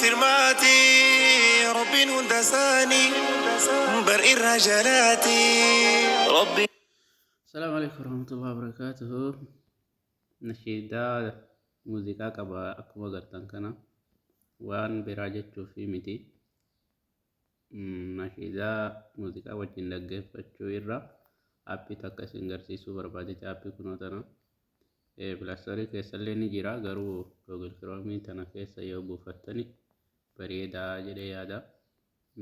سرماتي ربي هندساني برئ الرجلاتي ربي. السلام عليكم ورحمة الله وبركاته. نشيدا موسيقى قبا أكما قرطان كنا وان براجة في متي نشيدا موسيقى وجين لغة فتشو إرّا أبي تاكا سنگرسيسو بربادي أبي كنوتنا بلاستوري كيسا ليني جيرا غرو جوجل كرومي تنا كيسا يوبو فتني بريدا جدي يادا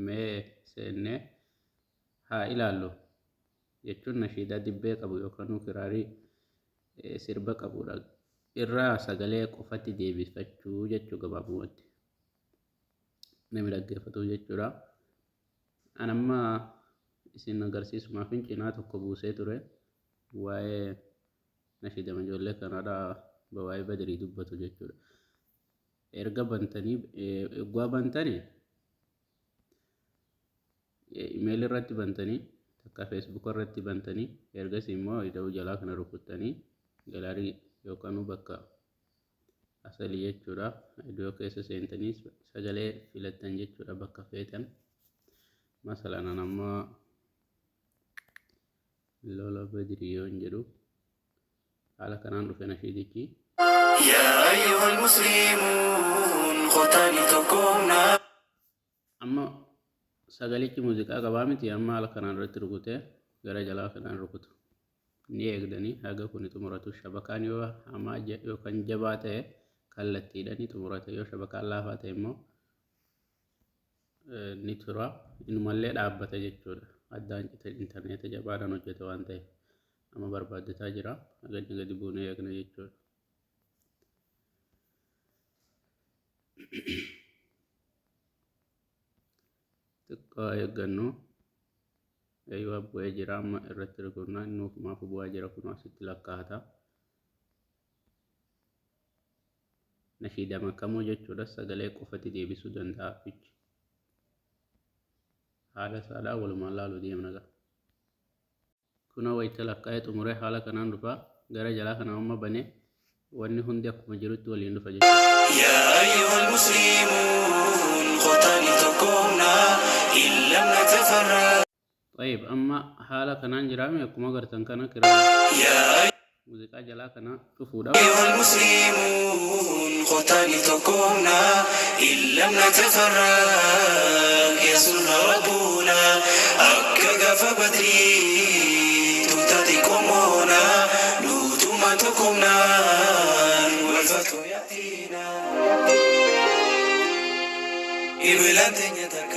مي سنة ها إلالو jechuun nashiidaa dibbee qabu yookaan kiraarii sirba qabudha. Irraa sagalee qofatti deebifachuu jechuu gabaabumatti namni dhaggeeffatu jechuudha. An amma isin agarsiisumaaf cinaa tokko buusee ture waa'ee nashiida ijoollee kanaadha waa'ee Badirii dubbatu jechuudha. Erga bantanii eeggaa bantanii iimeelii irratti bantanii akka Facebook irratti bantanii ergas immoo ida'uu jalaa kana rukuttanii galaarii yookaan bakka asalii jechuudha. Iddoo keessa seentanii sagalee filattan jechuudha bakka feetan. Masalan amma lola Badirii yoo jedhu haala kanaan dhufe nashiidichi. yaa ayyuhal muslimuun qotaani tokkomna. Amma sagalichi muuziqaa qabaa miti amma haala kanaan irratti rukutee gara jalaa kanaan rukutu ni eegdanii haga kun xumuratu. Shabakaan yoo hamaa yookaan jabaa ta'e kallattiidhaan xumurata. Yoo shabakaan laafaa ta'e immoo ni tura inumallee dhaabbata jechuudha. Addaan intarneeta jabaadhaan hojjeta waan ta'eef amma barbaaddataa jira gadi buunee eegna jechuudha. Xiqqoo eeggannu yoo bu'ee jira amma irratti rukunnaa inni ofumaaf bu'aa jira kun asitti lakkaa'ata. Nashiida makamuu jechuudha sagalee qofatti deebisuu danda'a fichi. Haala saadhaa walumaan laaluu deemna ga'a. Kuna wayita lakkaa'ee xumuree haala kanaan dhufa gara jalaa kana amma banee wanni hundi akkuma jirutti waliin dhufa jechuudha. yaa ayyuhal muslimuun qotaani tokkomna illam natafarra. طيب أما حالة كنان جرامي أكما قرتن كنا كرام موسيقى جلا كنا تفودا. أيها المسلمون قتالي تقومنا إن لم نتفرق يسر ربنا أكا فبدري تتاتكمونا نوتما تقومنا والفتح يأتينا إبلان تنيتك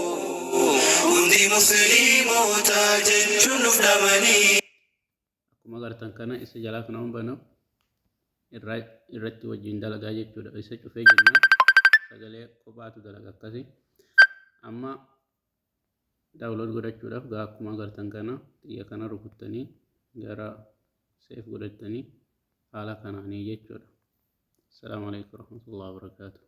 hundi musliimoota jechuun nuuf dhamanii. Akkuma gartan kana isa jalaa kana hunbanu irratti wajjin dalagaa jechuudha. Isa cufee jennaan sagalee kophaatu dalaga akkasii. Amma daawulood godhachuudhaaf gaa akkuma gartan kana xiyya kana rukuttanii gara seef godhatanii haala kanaanii jechuudha. Assalaamu alaikum warahmatullahi wabarakatuh.